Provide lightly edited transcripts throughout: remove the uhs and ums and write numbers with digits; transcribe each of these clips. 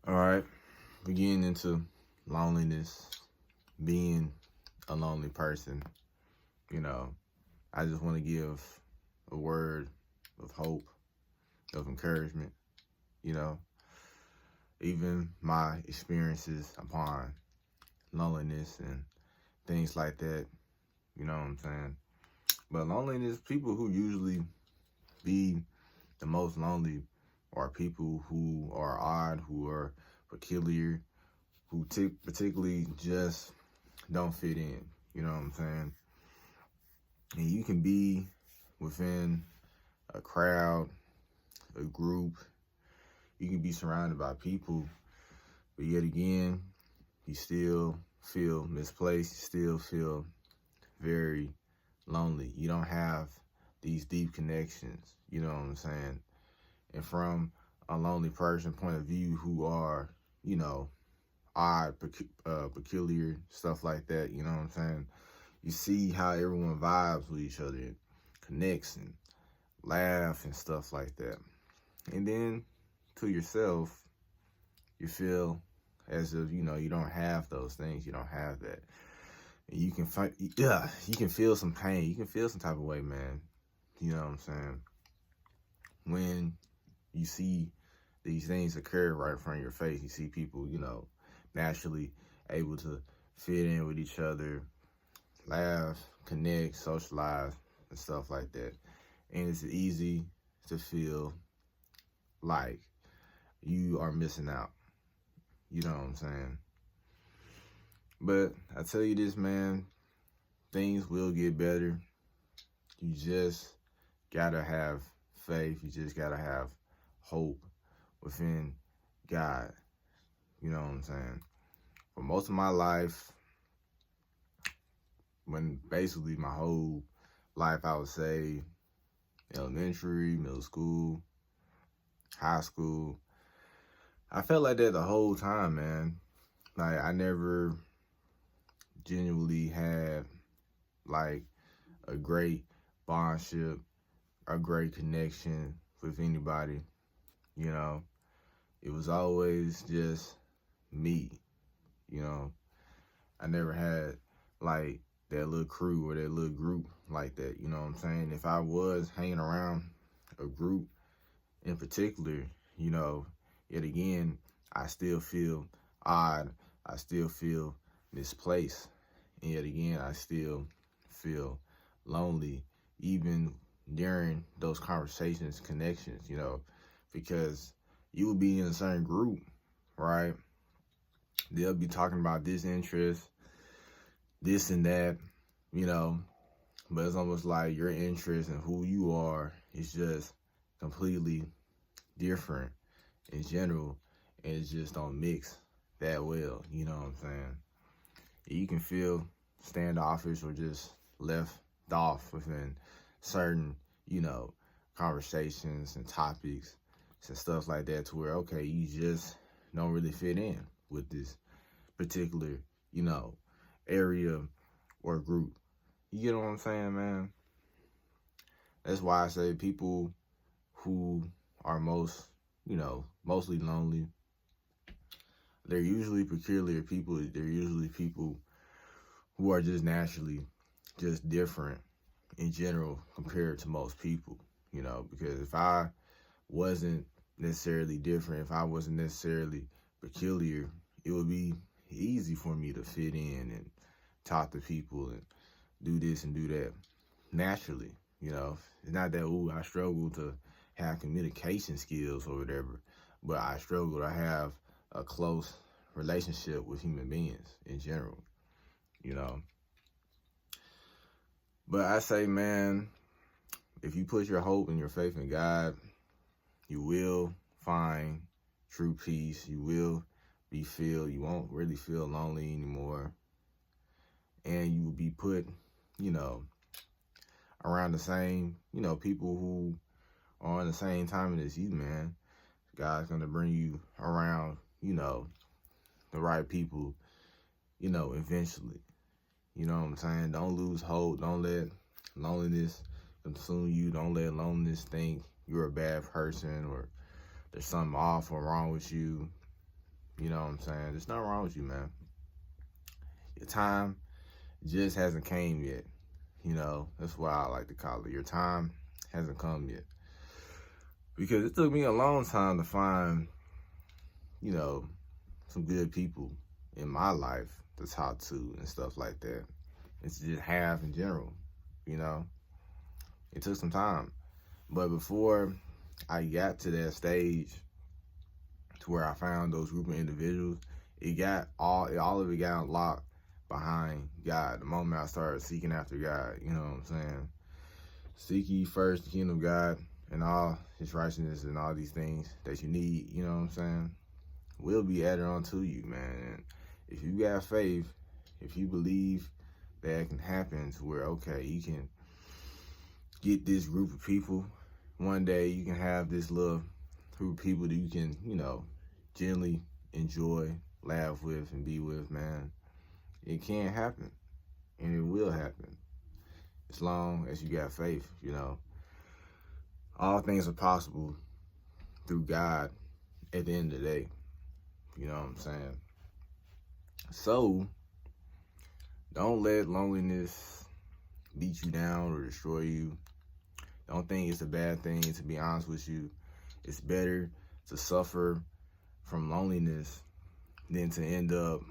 All right, we're getting into loneliness, being a lonely person. You know, I just want to give a word of hope, of encouragement. You know, even my experiences upon loneliness and things like that. You know what I'm saying? But loneliness, people who usually be the most lonely are people who are odd, who are peculiar, who particularly just don't fit in. You know what I'm saying? And you can be within a crowd, a group, you can be surrounded by people, but yet again, you still feel misplaced, you still feel very lonely. You don't have these deep connections, you know what I'm saying? And from a lonely person point of view who are, you know, odd, peculiar, stuff like that, you know what I'm saying? You see how everyone vibes with each other and connects and laugh and stuff like that. And then to yourself, you feel as if, you know, you don't have those things. You don't have that. And you can find, yeah, you can feel some pain. You can feel some type of way, man. You know what I'm saying? When you see these things occur right in front of your face, you see people, you know, naturally able to fit in with each other, laugh, connect, socialize, and stuff like that. And it's easy to feel like you are missing out. You know what I'm saying? But I tell you this, man, things will get better. You just gotta have faith. You just gotta have hope within God. You know what I'm saying? For most of my life, when basically my whole life, I would say elementary, middle school, high school, I felt like that the whole time, man. Like, I never genuinely had like a great bondship, a great connection with anybody. You know, it was always just me. You know, I never had like that little crew or that little group like that. You know what I'm saying? If I was hanging around a group in particular, you know, yet again, I still feel odd. I still feel misplaced. And yet again, I still feel lonely, even during those conversations, connections, you know, because you will be in a certain group, right? They'll be talking about this interest, this and that, you know, but it's almost like your interest and who you are is just completely different in general, and it just don't mix that well, you know what I'm saying? You can feel standoffish or just left off within certain, you know, conversations and topics and stuff like that to where, okay, you just don't really fit in with this particular, you know, area or group. You get what I'm saying, man? That's why I say people who are most, you know, mostly lonely, they're usually peculiar people. They're usually people who are just naturally just different in general compared to most people, you know, because if I wasn't necessarily different, if I wasn't necessarily peculiar, it would be easy for me to fit in and talk to people and do this and do that naturally, you know. It's not that, ooh, I struggle to have communication skills or whatever, but I struggle to have a close relationship with human beings in general, you know. But I say, man, if you put your hope and your faith in God, you will find true peace. You will be filled. You won't really feel lonely anymore. And you will be put, you know, around the same, you know, people who are on the same time as you, man. God's going to bring you around, you know, the right people, you know, eventually. You know what I'm saying? Don't lose hope. Don't let loneliness consume you. Don't let loneliness think you're a bad person or there's something off or wrong with you. You know what I'm saying? There's nothing wrong with you, man. Your time just hasn't came yet. You know, that's why I like to call it. Your time hasn't come yet. Because it took me a long time to find, you know, some good people in my life to talk to and stuff like that. It's just have in general, you know. It took some time. But before I got to that stage to where I found those group of individuals, it got all of it got unlocked behind God. The moment I started seeking after God, you know what I'm saying? Seek ye first the kingdom of God and all his righteousness and all these things that you need, you know what I'm saying, will be added on to you, man. And if you got faith, if you believe that it can happen to where, okay, you can get this group of people, one day you can have this little group of people that you can, you know, gently enjoy, laugh with, and be with, man. It can happen, and it will happen, as long as you got faith, you know. All things are possible through God at the end of the day, you know what I'm saying? So, don't let loneliness beat you down or destroy you. Don't think it's a bad thing, to be honest with you. It's better to suffer from loneliness than to end up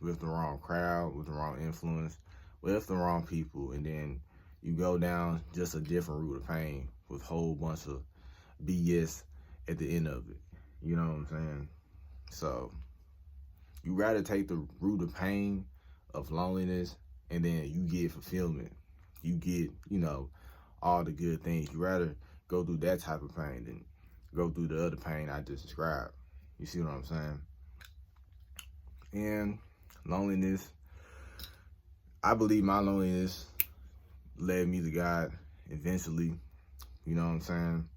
with the wrong crowd, with the wrong influence, with the wrong people, and then you go down just a different route of pain with a whole bunch of BS at the end of it. You know what I'm saying? So, you rather take the route of pain, of loneliness, and then you get fulfillment. You get, you know, all the good things. You rather go through that type of pain than go through the other pain I just described. You see what I'm saying? And loneliness, I believe my loneliness led me to God eventually, you know what I'm saying,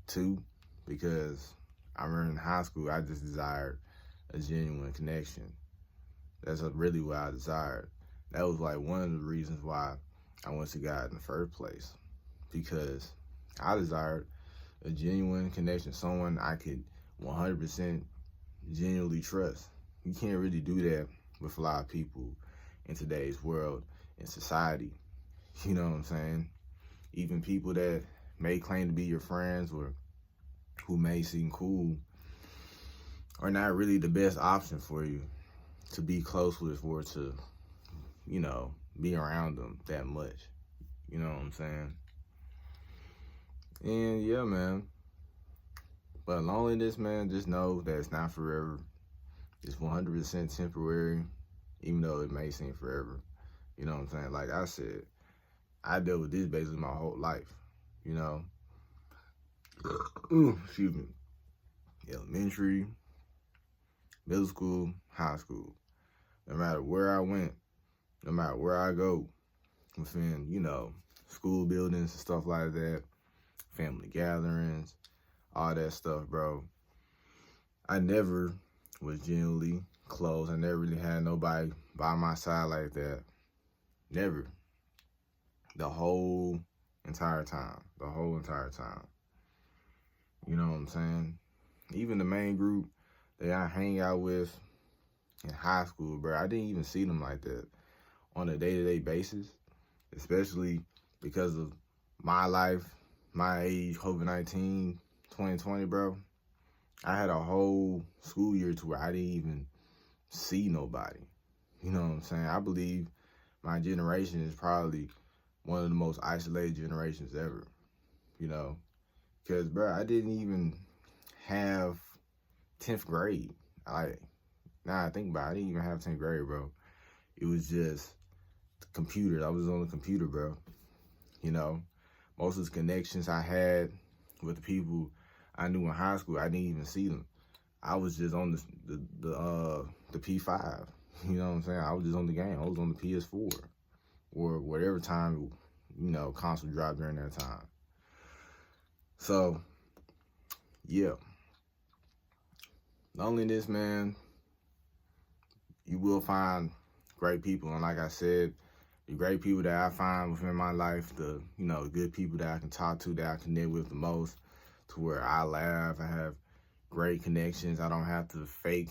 too, because I remember in high school, I just desired a genuine connection. That's really what I desired. That was like one of the reasons why I went to God in the first place, because I desired a genuine connection, someone I could 100% genuinely trust. You can't really do that with a lot of people in today's world and society. You know what I'm saying? Even people that may claim to be your friends or who may seem cool are not really the best option for you to be close with or to, you know, be around them that much. You know what I'm saying? And yeah, man. But loneliness, man, just know that it's not forever. It's 100% temporary, even though it may seem forever. You know what I'm saying? Like I said, I dealt with this basically my whole life, you know? Excuse me. Elementary, middle school, high school. No matter where I went, no matter where I go, within, you know, school buildings and stuff like that, family gatherings, all that stuff, bro. I never was genuinely close. I never really had nobody by my side like that. Never. The whole entire time. The whole entire time. You know what I'm saying? Even the main group that I hang out with in high school, bro, I didn't even see them like that on a day-to-day basis, especially because of my life, my age, COVID-19, 2020, bro. I had a whole school year to where I didn't even see nobody. You know what I'm saying? I believe my generation is probably one of the most isolated generations ever, you know? Because, bro, I didn't even have 10th grade. Now I think about it, I didn't even have 10th grade, bro. It was just the computer. I was on the computer, bro. You know? Most of the connections I had with the people I knew in high school, I didn't even see them. I was just on the P5. You know what I'm saying? I was just on the game. I was on the PS4 or whatever time, you know, console dropped during that time. So, yeah. Loneliness, man, you will find great people. And like I said, the great people that I find within my life, the, you know, good people that I can talk to, that I connect with the most, to where I laugh, I have great connections. I don't have to fake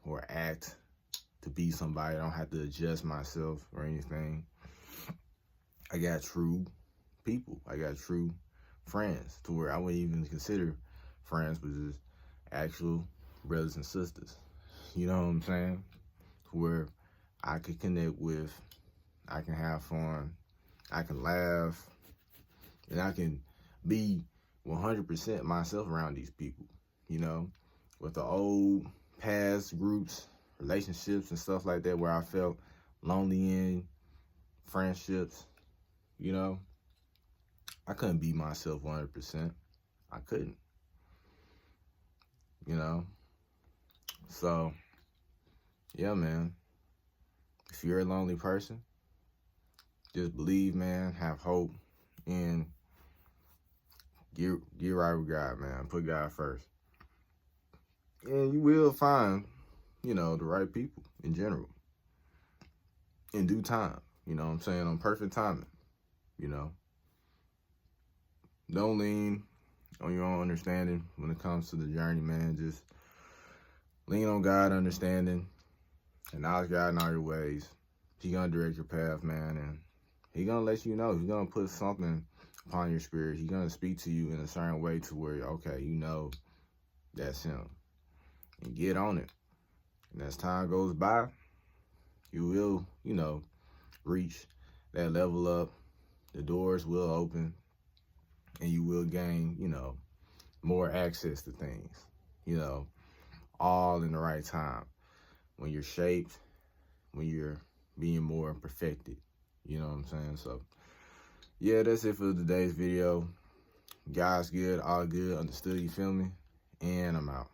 or act to be somebody. I don't have to adjust myself or anything. I got true people. I got true friends to where I wouldn't even consider friends, but just actual brothers and sisters. You know what I'm saying? Where I could connect with, I can have fun, I can laugh, and I can be 100% myself around these people, you know, with the old past groups, relationships and stuff like that where I felt lonely in, friendships, you know, I couldn't be myself 100%. I couldn't, you know. So, yeah, man, if you're a lonely person, just believe, man, have hope, and get right with God, man. Put God first. And you will find, you know, the right people in general. In due time. You know what I'm saying? On perfect timing. You know. Don't lean on your own understanding when it comes to the journey, man. Just lean on God understanding. Acknowledge God in all your ways. He gonna direct your path, man, and he gonna let you know. He's gonna put something upon your spirit. He's gonna speak to you in a certain way to where, okay, you know that's him. And get on it. And as time goes by, you will, you know, reach that level up. The doors will open and you will gain, you know, more access to things, you know, all in the right time. When you're shaped, when you're being more perfected, you know what I'm saying? So, yeah, that's it for today's video. God's good, all good, understood, you feel me? And I'm out.